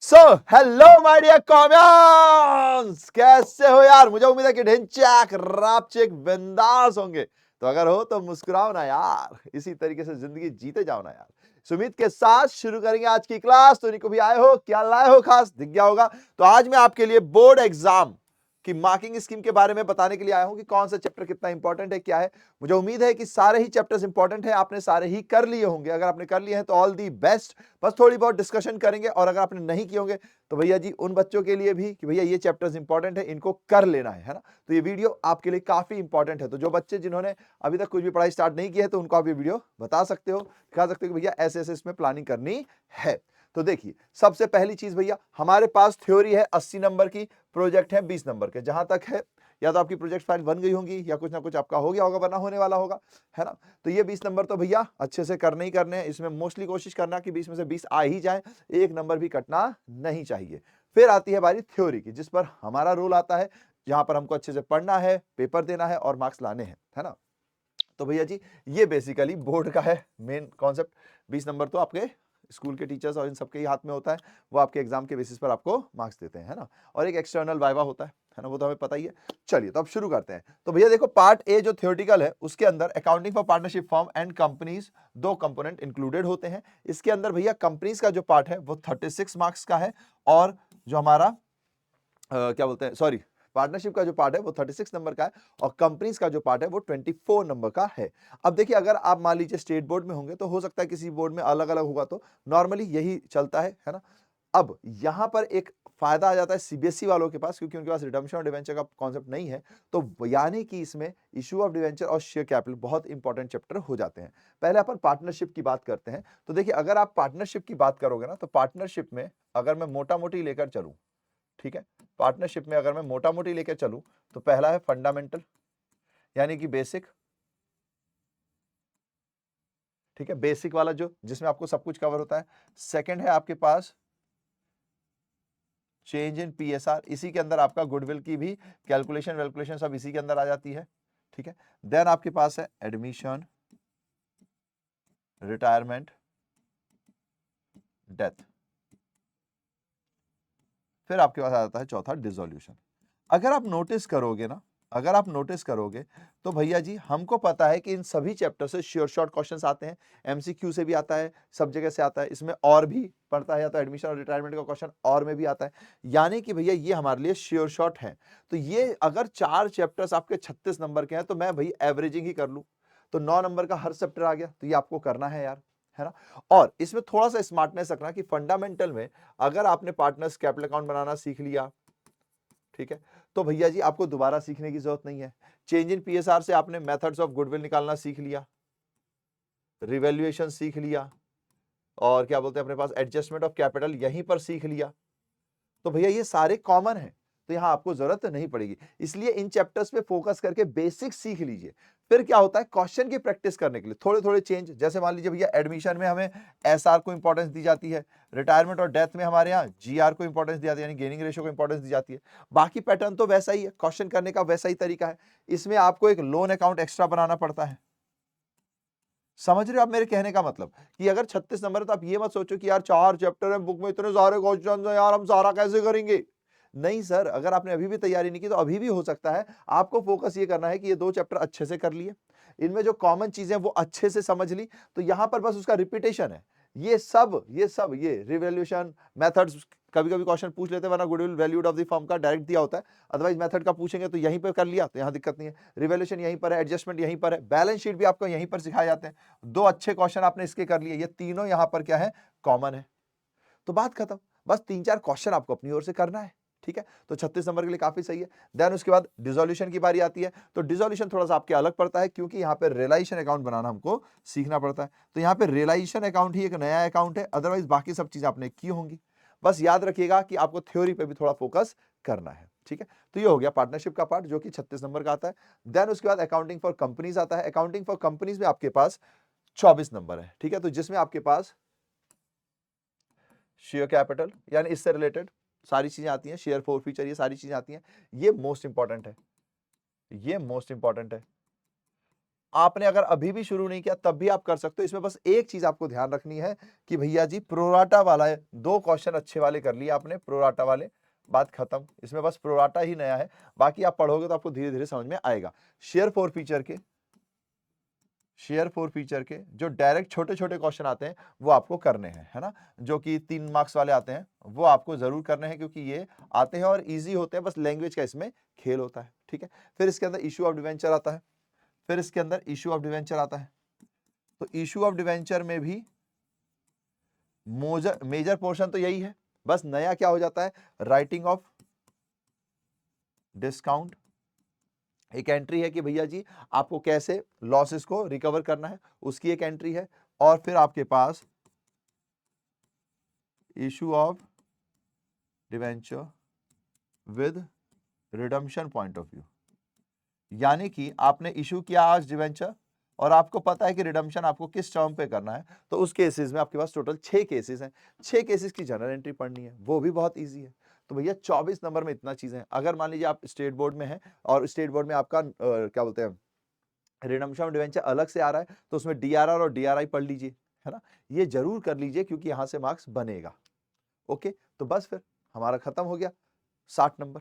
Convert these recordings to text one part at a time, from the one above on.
So hello my dear कॉमियंस, कैसे हो यार। मुझे उम्मीद है कि ढिंचैक रापचिक बिंदास होंगे। तो अगर हो तो मुस्कुराओ ना यार, इसी तरीके से जिंदगी जीते जाओ ना यार। सुमित के साथ शुरू करेंगे आज की क्लास। तो इनको भी आए हो, क्या लाए हो खास दिख गया होगा। तो आज मैं आपके लिए बोर्ड एग्जाम कि मार्किंग स्कीम के बारे में बताने के लिए आया हूं कि कौन सा चैप्टर कितना इंपॉर्टेंट है, क्या है। मुझे उम्मीद है कि सारे ही चैप्टर्स इंपॉर्टेंट है, आपने सारे ही कर लिए होंगे। अगर आपने कर लिए हैं तो ऑल दी बेस्ट। बस थोड़ी बहुत डिस्कशन करेंगे, और अगर आपने नहीं किए होंगे तो भैया जी उन बच्चों के लिए भी कि भैया ये चैप्टर्स इंपॉर्टेंट है, इनको कर लेना है ना। तो ये वीडियो आपके लिए काफी इंपॉर्टेंट है। तो जो बच्चे जिन्होंने अभी तक कुछ भी पढ़ाई स्टार्ट नहीं की है तो उनको आप ये वीडियो बता सकते हो, दिखा सकते हो कि भैया ऐसे ऐसे इसमें प्लानिंग करनी है। तो देखिए, सबसे पहली चीज भैया, हमारे पास थ्योरी है 80 नंबर की, प्रोजेक्ट है 20 नंबर के। जहां तक है, या तो आपकी प्रोजेक्ट फाइल बन गई होंगी या कुछ ना कुछ आपका हो गया होगा, बना होने वाला होगा, है ना। तो ये 20 नंबर तो भैया अच्छे से करने ही करने हैं। इसमें मोस्टली कोशिश करना कि 20 में से 20 आ ही जाए, एक नंबर भी कटना नहीं चाहिए। फिर आती है बारी थ्योरी की, जिस पर हमारा रोल आता है, जहां पर हमको अच्छे से पढ़ना है, पेपर देना है और मार्क्स लाने हैं, है ना। तो भैया जी ये बेसिकली बोर्ड का है मेन कॉन्सेप्ट। 20 नंबर तो आपके स्कूल के टीचर्स और इन सबके ही हाथ में होता है, वो आपके एग्जाम के बेसिस पर आपको मार्क्स देते हैं, है ना। और एक एक्सटर्नल वाइवा होता है ना, वो तो हमें पता ही है। चलिए तो अब शुरू करते हैं। तो भैया देखो, पार्ट ए जो थ्योरेटिकल है उसके अंदर accounting for partnership form and companies दो कंपोनेंट इंक्लूडेड होते हैं। इसके अंदर भैया कंपनीज का जो पार्ट है वो 36 मार्क्स का है, और जो हमारा क्या बोलते हैं, सॉरी, पार्टनरशिप का जो पार्ट है वो 36 नंबर का है, और कंपनीज का जो पार्ट है वो 24 नंबर का है। अब देखिए, अगर आप मान लीजिए स्टेट बोर्ड में होंगे तो हो सकता है किसी बोर्ड में अलग अलग होगा, तो नॉर्मली यही चलता है ना। अब यहां पर एक फायदा आ जाता है सीबीएसई वालों के पास, क्योंकि उनके पास रिडम्पशन और डिवेंचर का कॉन्सेप्ट नहीं है। तो यानी कि इसमें इशू ऑफ डिवेंचर और शेयर कैपिटल बहुत इंपॉर्टेंट चैप्टर हो जाते हैं। पहले अपन पार्टनरशिप की बात करते हैं। तो देखिए, अगर आप पार्टनरशिप की बात करोगे ना, तो पार्टनरशिप में अगर मैं मोटा मोटी लेकर चलूं, ठीक है, पार्टनरशिप में अगर मैं मोटा मोटी लेकर चलूं, तो पहला है फंडामेंटल, यानी कि बेसिक, ठीक है, बेसिक वाला जो जिसमें आपको सब कुछ कवर होता है। सेकंड है आपके पास चेंज इन पीएसआर, इसी के अंदर आपका गुडविल की भी कैलकुलेशन वैल्कुलेशन सब इसी के अंदर आ जाती है, ठीक है। देन आपके पास है एडमिशन, रिटायरमेंट, डेथ। फिर आपके पास आ जाता है चौथा डिसोल्यूशन। अगर आप नोटिस करोगे ना, अगर आप नोटिस करोगे तो भैया जी हमको पता है कि इन सभी चैप्टर से श्योर शॉर्ट क्वेश्चंस आते हैं, एमसीक्यू से भी आता है, सब जगह से आता है। इसमें और भी पड़ता है, या तो एडमिशन और रिटायरमेंट का क्वेश्चन और में भी आता है। यानी कि भैया ये हमारे लिए श्योर शॉर्ट है। तो ये अगर 4 चैप्टर्स आपके 36 नंबर के हैं, तो मैं भाई एवरेजिंग ही कर लूं तो 9 नंबर का हर चैप्टर आ गया। तो ये आपको करना है यार, है ना। और इसमें थोड़ा सा स्मार्टनेस रखना कि फंडामेंटल में अगर आपने पार्टनर्स कैपिटल अकाउंट बनाना सीख लिया, ठीक है, तो भैया जी आपको दोबारा सीखने की जरूरत नहीं है। चेंज इन पीएसआर से आपने मेथड्स ऑफ गुडविल निकालना सीख लिया, रिवैल्यूएशन सीख लिया, और क्या बोलते हैं अपने पास एडजस्टमेंट ऑफ कैपिटल यहीं पर सीख लिया। तो भैया ये सारे कॉमन है, तो यहां आपको जरूरत नहीं पड़ेगी। इसलिए इन चैप्टर्स पे फोकस करके बेसिक सीख लीजिए। फिर क्या होता है, क्वेश्चन की प्रैक्टिस करने के लिए थोड़े थोड़े चेंज, जैसे मान लीजिए भैया एडमिशन में हमें एसआर को इंपॉर्टेंस दी जाती है, रिटायरमेंट और डेथ में हमारे यहाँ जीआर को इंपॉर्टेंस दी जाती है, यानी गेनिंग रेशियो को इंपॉर्टेंस दी जाती है। बाकी पैटर्न तो वैसा ही है, क्वेश्चन करने का वैसा ही तरीका है। इसमें आपको एक लोन अकाउंट एक्स्ट्रा बनाना पड़ता है। समझ रहे हो आप मेरे कहने का मतलब, कि अगर 36 नंबर है तो आप ये मत सोचो कि यार 4 चैप्टर है बुक में, इतने सारे क्वेश्चन है यार, हम सारा कैसे करेंगे। नहीं सर, अगर आपने अभी भी तैयारी नहीं की तो अभी भी हो सकता है। आपको फोकस ये करना है कि ये 2 चैप्टर अच्छे से कर लिए, इनमें जो कॉमन चीजें वो अच्छे से समझ ली, तो यहां पर बस उसका रिपीटेशन है। ये रिवैल्यूएशन मेथड्स कभी कभी क्वेश्चन पूछ लेते हैं, वरना goodwill valued of the firm का डायरेक्ट दिया होता है। अदरवाइज मेथड का पूछेंगे तो यहीं पे कर लिया, तो यहां दिक्कत नहीं है। रिवैल्यूएशन यहीं पर है, एडजस्टमेंट यहीं पर है, बैलेंस शीट भी आपको यहीं पर सिखाए जाते हैं। 2 अच्छे क्वेश्चन आपने इसके कर लिए, ये तीनों यहां पर क्या है, कॉमन है। तो बात खत्म। बस 3-4 क्वेश्चन आपको अपनी ओर से करना है, ठीक है। तो 36 नंबर के लिए काफी सही है। देन उसके बाद डिसोल्यूशन की बारी आती है। तो डिसोल्यूशन थोड़ा सा आपके अलग पड़ता है, क्योंकि यहाँ पे रियलाइजेशन अकाउंट बनाना हमको सीखना पड़ता है। तो यहाँ पे रियलाइजेशन अकाउंट ही एक नया अकाउंट है, अदरवाइज बाकी सब चीजें आपने की होंगी। बस याद रखिएगा कि आपको थ्योरी पे भी थोड़ा फोकस करना है, ठीक है। तो ये हो गया पार्टनरशिप का पार्ट, जो कि 36 नंबर का आता है। देन उसके बाद अकाउंटिंग फॉर कंपनीज आता है। अकाउंटिंग फॉर कंपनीज में आपके पास 24 नंबर है, ठीक है। तो जिसमें आपके पास शेयर कैपिटल, यानी इससे रिलेटेड सारी चीजें आती हैं, शेयर फोर फीचर, ये सारी चीजें आती हैं। ये मोस्ट इंपॉर्टेंट है, ये मोस्ट इंपॉर्टेंट है। आपने अगर अभी भी शुरू नहीं किया तब भी आप कर सकते हो। इसमें बस एक चीज आपको ध्यान रखनी है कि भैया जी प्रोराटा वाला है, 2 क्वेश्चन अच्छे वाले कर लिए आपने प्रोराटा वाले, बात खत्म। इसमें बस प्रोराटा ही नया है, बाकी आप पढ़ोगे तो आपको धीरे-धीरे समझ में आएगा। शेयर फॉर फीचर के जो डायरेक्ट छोटे-छोटे क्वेश्चन आते हैं वो आपको करने हैं, है ना? जो कि 3 मार्क्स वाले आते हैं, वो आपको ज़रूर करने हैं क्योंकि ये आते हैं और ईज़ी होते हैं, बस लैंग्वेज का इसमें खेल होता है, ठीक है? फिर इसके अंदर इश्यू ऑफ डिवेंचर आता है। फिर इसके अंदर इश्यू ऑफ डिवेंचर आता है। तो इश्यू ऑफ डिवेंचर में भी मोजर मेजर पोर्शन तो यही है, बस नया क्या हो जाता है, राइटिंग ऑफ डिस्काउंट। एक एंट्री है कि भैया जी आपको कैसे लॉसेस को रिकवर करना है, उसकी एक एंट्री है। और फिर आपके पास issue of debenture with redemption point of view, यानी कि आपने इशू किया आज डिवेंचर और आपको पता है कि रिडम्पशन आपको किस टर्म पे करना है, तो उस केसेस में आपके पास टोटल 6 केसेस हैं। 6 केसेस की जनरल एंट्री पढ़नी है, वो भी बहुत इजी है। तो भैया 24 नंबर में इतना चीजें हैं। अगर मान लीजिए आप स्टेट बोर्ड में हैं और स्टेट बोर्ड में आपका क्या बोलते हैं, रिडम्पशन ऑफ डिवेंचर अलग से आ रहा है, तो उसमें डीआरआर और डीआरआई पढ़ लीजिए, है ना? ये जरूर कर लीजिए क्योंकि यहां से मार्क्स बनेगा। ओके, तो बस फिर हमारा खत्म हो गया 60 नंबर,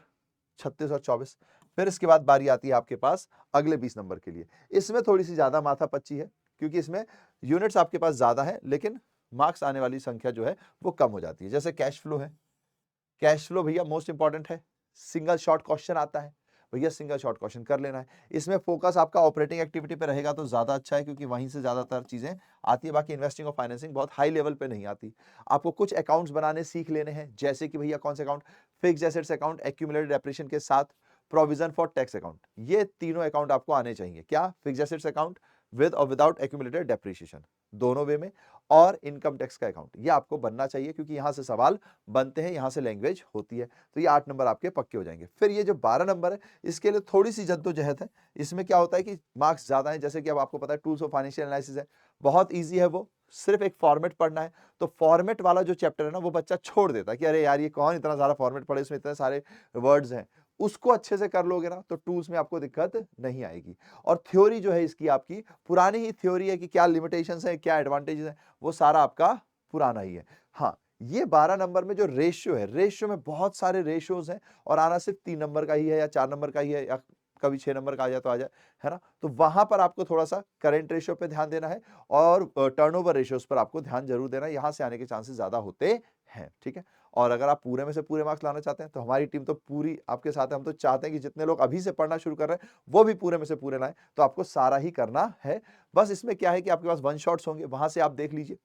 36 और 24। फिर इसके बाद बारी आती है आपके पास अगले 20 नंबर के लिए। इसमें थोड़ी सी ज्यादा माथापच्ची है क्योंकि इसमें यूनिट्स आपके पास ज्यादा है, लेकिन मार्क्स आने वाली संख्या जो है वो कम हो जाती है। जैसे कैश फ्लो है, कैश फ्लो भैया मोस्ट इंपॉर्टेंट है, सिंगल शॉर्ट क्वेश्चन आता है, भैया सिंगल शॉर्ट क्वेश्चन कर लेना है। इसमें फोकस आपका ऑपरेटिंग एक्टिविटी पे रहेगा तो ज्यादा अच्छा है क्योंकि वहीं से ज्यादातर चीजें आती है। बाकी इन्वेस्टिंग और फाइनेंसिंग बहुत हाई लेवल पे नहीं आती। आपको कुछ अकाउंट्स बनाने सीख लेने हैं, जैसे कि भैया कौन से account, fixed assets account accumulated depreciation के साथ प्रोविजन फॉर टैक्स अकाउंट, ये तीनों अकाउंट आपको आने चाहिए। क्या, फिक्स्ड एसेट्स अकाउंट विद और विदाउट एक्यूमुलेटेड डेप्रिसिएशन, दोनों वे में, और इनकम टैक्स का अकाउंट, ये आपको बनना चाहिए क्योंकि यहां से सवाल बनते हैं, यहां से लैंग्वेज होती है। तो ये 8 नंबर आपके पक्के हो जाएंगे। फिर ये जो 12 नंबर है, इसके लिए थोड़ी सी जद्दोजहद है। इसमें क्या होता है कि मार्क्स ज्यादा है, जैसे कि अब आपको पता है टूल्स ऑफ फाइनेंशियल एनालिसिस है, बहुत ईजी है वो, सिर्फ एक फॉर्मेट पढ़ना है। तो फॉर्मेट वाला जो चैप्टर है ना, वो बच्चा छोड़ देता है कि अरे यार ये कौन इतना सारा फॉर्मेट पढ़े, इसमें इतने सारे वर्ड्स हैं। उसको अच्छे से कर लोगे ना तो टूल्स में आपको दिक्कत नहीं आएगी। और थ्योरी जो है इसकी आपकी पुरानी ही थ्योरी है कि क्या लिमिटेशंस है, क्या एडवांटेजेस है, वो सारा आपका पुराना ही है। हाँ, ये 12 नंबर में जो रेशियो है, रेशियो में बहुत सारे रेशियोज हैं और आना सिर्फ 3 नंबर का ही है या 4 नंबर का ही है या कभी 6 नंबर का आ जाए तो आ जाए, है ना? तो वहां पर आपको थोड़ा सा करंट रेशियो पे ध्यान देना है और टर्नओवर रेशियोज पर आपको ध्यान जरूर देना है, यहां से आने के चांसेस ज्यादा होते हैं, ठीक है? और अगर आप पूरे में से पूरे मार्क्स लाना चाहते हैं तो हमारी टीम तो पूरी आपके साथ है। हम तो चाहते हैं कि जितने लोग अभी से पढ़ना शुरू कर रहे हैं वो भी पूरे में से पूरे लाएं, तो आपको सारा ही करना है। बस इसमें क्या है कि आपके पास वन शॉट्स होंगे, वहां से आप देख लीजिए,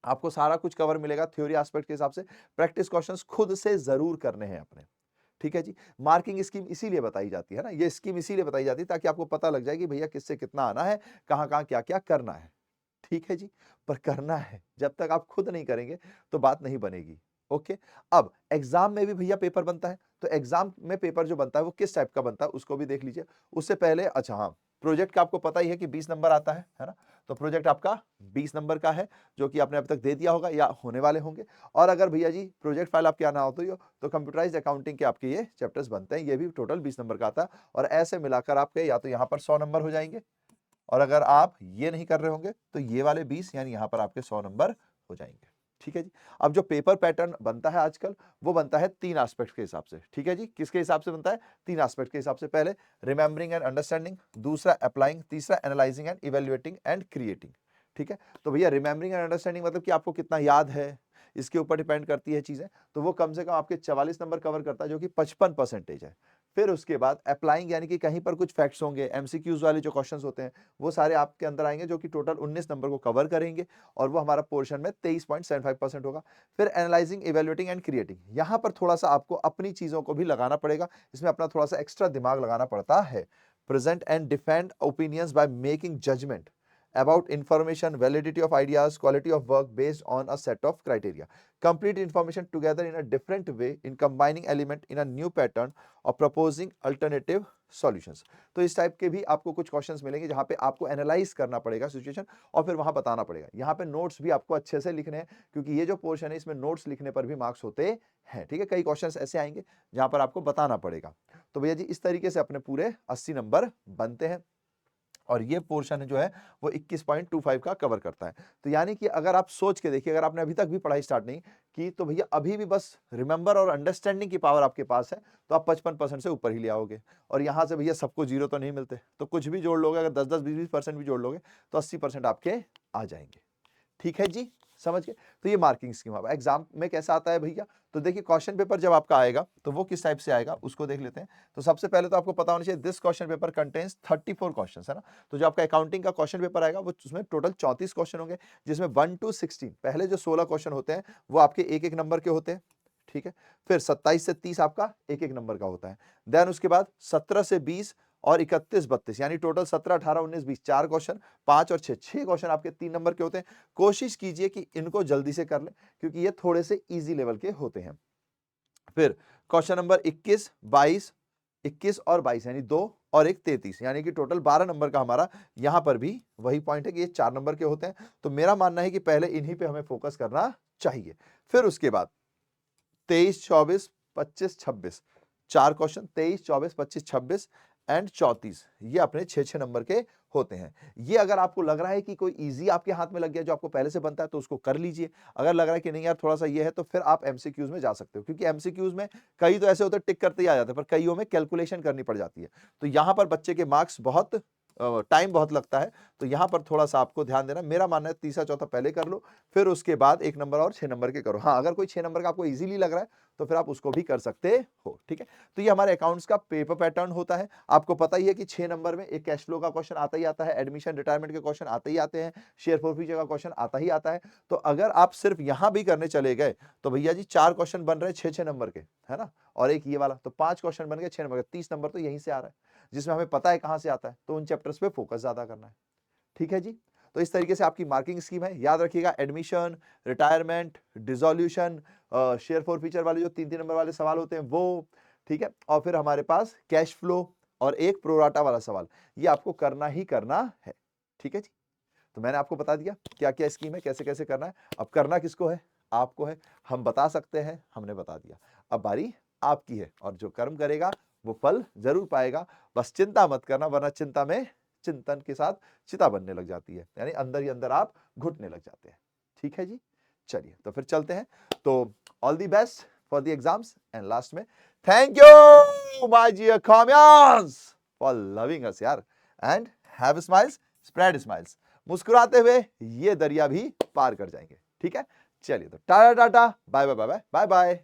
आपको सारा कुछ कवर मिलेगा थ्योरी एस्पेक्ट के हिसाब से। प्रैक्टिस क्वेश्चंस खुद से जरूर करने हैं अपने, ठीक है जी। मार्किंग स्कीम इसीलिए बताई जाती है ना, ये स्कीम इसीलिए बताई जाती है ताकि आपको पता लग जाए कि भैया किससे कितना आना है, कहां कहां क्या क्या करना है, ठीक है जी। पर करना है, जब तक आप खुद नहीं करेंगे तो बात नहीं बनेगी। ओके, अब एग्जाम में भी भैया पेपर बनता है, तो एग्जाम में पेपर जो बनता है वो किस टाइप का बनता है उसको भी देख लीजिए। उससे पहले अच्छा हाँ, प्रोजेक्ट का आपको पता ही है कि 20 नंबर आता है ना? तो प्रोजेक्ट आपका 20 नंबर का है जो कि आपने अब तक दे दिया होगा या होने वाले होंगे। और अगर भैया जी प्रोजेक्ट फाइल आपके आना होती हो तो कंप्यूटराइज्ड अकाउंटिंग के आपके ये चैप्टर्स बनते हैं, ये भी टोटल 20 नंबर का आता है। और ऐसे मिलाकर आपके या तो यहाँ पर 100 नंबर हो जाएंगे, और अगर आप ये नहीं कर रहे होंगे तो ये वाले 20 यानी यहां पर आपके 100 नंबर हो जाएंगे, ठीक है जी। अब जो पेपर पैटर्न बनता है आजकल वो बनता है 3 एस्पेक्ट के हिसाब से, ठीक है जी। किसके हिसाब से बनता है? 3 एस्पेक्ट के हिसाब से। पहले रिमेंबरिंग एंड अंडरस्टैंडिंग, दूसरा अप्लाइंग, तीसरा analysing and evaluating and creating, ठीक है। तो भैया रिमेंबरिंग एंड अंडरस्टैंडिंग मतलब कि आपको कितना याद है, इसके ऊपर डिपेंड करती है चीजें। तो वो कम से कम आपके 44 नंबर कवर करता है जो कि 55% है। फिर उसके बाद अप्लाइंग यानी कि कहीं पर कुछ फैक्ट्स होंगे, एमसीक्यूज वाले जो क्वेश्चंस होते हैं वो सारे आपके अंदर आएंगे जो कि टोटल 19 नंबर को कवर करेंगे और वो हमारा पोर्शन में 23.75% होगा। फिर एनालाइजिंग, इवेल्युएटिंग एंड क्रिएटिंग, यहां पर थोड़ा सा आपको अपनी चीजों को भी लगाना पड़ेगा, इसमें अपना थोड़ा सा एक्स्ट्रा दिमाग लगाना पड़ता है। Present and defend opinions by making judgement about information, validity of ideas, quality of work based on a set of criteria. Complete information together in a different way in combining element in a new pattern or proposing alternative solutions. तो इस type के भी आपको कुछ questions मिलेंगे जहां पे आपको एनालाइज करना पड़ेगा सिचुएशन और फिर वहां बताना पड़ेगा। यहाँ पे नोट्स भी आपको अच्छे से लिखने हैं क्योंकि ये जो पोर्शन है इसमें नोट्स लिखने पर भी मार्क्स होते हैं, ठीक है। कई क्वेश्चंस ऐसे आएंगे जहां पर आपको बताना पड़ेगा। तो भैया जी इस तरीके से अपने पूरे 80 नंबर बनते हैं। और ये पोर्शन जो है वो 21.25 का कवर करता है। तो यानी कि अगर आप सोच के देखिए, अगर आपने अभी तक भी पढ़ाई स्टार्ट नहीं की तो भैया अभी भी बस रिमेंबर और अंडरस्टैंडिंग की पावर आपके पास है तो आप 55% से ऊपर ही ले आओगे। और यहाँ से भैया सबको जीरो तो नहीं मिलते, तो कुछ भी जोड़ लोगे, अगर 10-10, 20-20% भी जोड़ लोगे तो 80% आपके आ जाएंगे। ठीक है जी, समझ गए। तो ये मार्किंग स्कीम अब एग्जाम में कैसा आता है भैया, तो देखिए क्वेश्चन पेपर जब आपका आएगा तो वो किस टाइप से आएगा उसको देख लेते हैं। तो सबसे पहले तो आपको पता होना चाहिए this question paper contains 34 questions, है ना। तो जो आपका अकाउंटिंग का क्वेश्चन पेपर आएगा वो उसमें टोटल 34 क्वेश्चन होंगे, जिसमें 1 to 16 पहले जो 16 क्वेश्चन होते हैं वो आपके एक एक नंबर के होते हैं, ठीक है। फिर 27 से 30 आपका एक एक नंबर का होता है। देन उसके बाद 17 से 20 और 31-32 यानी टोटल 17, 18, 19, 20 4 क्वेश्चन, 5 और 6 क्वेश्चन आपके 3 नंबर के होते हैं। कोशिश कीजिए कि इनको जल्दी से कर लें क्योंकि ये थोड़े से इजी लेवल के होते हैं। फिर क्वेश्चन नंबर 21, 22, 21 और 22 यानी 2 और 1 33 यानी कि टोटल 12 नंबर का हमारा यहां पर भी वही पॉइंट है कि ये 4 नंबर के होते हैं। तो मेरा मानना है कि पहले इन्हीं पे हमें फोकस करना चाहिए। फिर उसके बाद 23, 24, 25, 26 4 क्वेश्चन, 23, 24, 25, 26 एंड 34 ये अपने 6 नंबर के होते हैं। ये अगर आपको लग रहा है कि कोई इजी आपके हाथ में लग गया जो आपको पहले से बनता है तो उसको कर लीजिए। अगर लग रहा है कि नहीं यार थोड़ा सा ये है तो फिर आप एमसीक्यूज में जा सकते हो, क्योंकि एमसीक्यूज में कई तो ऐसे होते हैं टिक करते ही आ जाते हैं, पर कईयों में कैलकुलेशन करनी पड़ जाती है। तो यहां पर बच्चे के मार्क्स बहुत टाइम बहुत लगता है, तो यहां पर थोड़ा सा आपको ध्यान देना। मेरा मानना है तीसरा चौथा पहले कर लो, फिर उसके बाद 1 नंबर और 6 नंबर के करो। हाँ, अगर कोई 6 नंबर का आपको इजीली लग रहा है तो फिर आप उसको भी कर सकते हो, ठीक है। तो ये हमारे अकाउंट्स का पेपर पैटर्न होता है। आपको पता ही है कि 6 नंबर में एक कैश फ्लो का क्वेश्चन आता ही आता है, एडमिशन रिटायरमेंट के क्वेश्चन आते ही आते हैं, शेयर फॉरफीचर का क्वेश्चन आता ही आता है। तो अगर आप सिर्फ यहां भी करने चले गए तो भैया जी 4 क्वेश्चन बन रहे हैं 6 नंबर के, है ना, और एक ये वाला, तो 5 क्वेश्चन बन गए 6 नंबर के, 30 नंबर तो यहीं से आ रहा है, जिसमें हमें पता है कहां से आता है। तो उन चैप्टर्स पे फोकस ज्यादा करना है, ठीक है जी। तो इस तरीके से आपकी मार्किंग स्कीम है, याद रखिएगा। Admission, retirement, dissolution, share for feature वाले जो 3-3 नंबर वाले सवाल होते हैं वो, ठीक है। और फिर हमारे पास कैश फ्लो और एक प्रोराटा वाला सवाल, ये आपको करना ही करना है, ठीक है जी। तो मैंने आपको बता दिया क्या क्या स्कीम है, कैसे कैसे करना है। अब करना किसको है, आपको है। हम बता सकते हैं, हमने बता दिया, अब बारी आपकी है। और जो कर्म करेगा वो फल जरूर पाएगा। बस चिंता मत करना, वरना चिंता में चिंतन के साथ चिता बनने लग जाती है, यानी अंदर ही अंदर आप घुटने लग जाते हैं, ठीक है जी। चलिए तो फिर चलते हैं। तो all the best for the exams and last में thank you my dear commerce for loving us यार, and have smiles, spread smiles. मुस्कुराते हुए ये दरिया भी पार कर जाएंगे, ठीक है। चलिए तो tata tata, bye bye bye bye bye bye.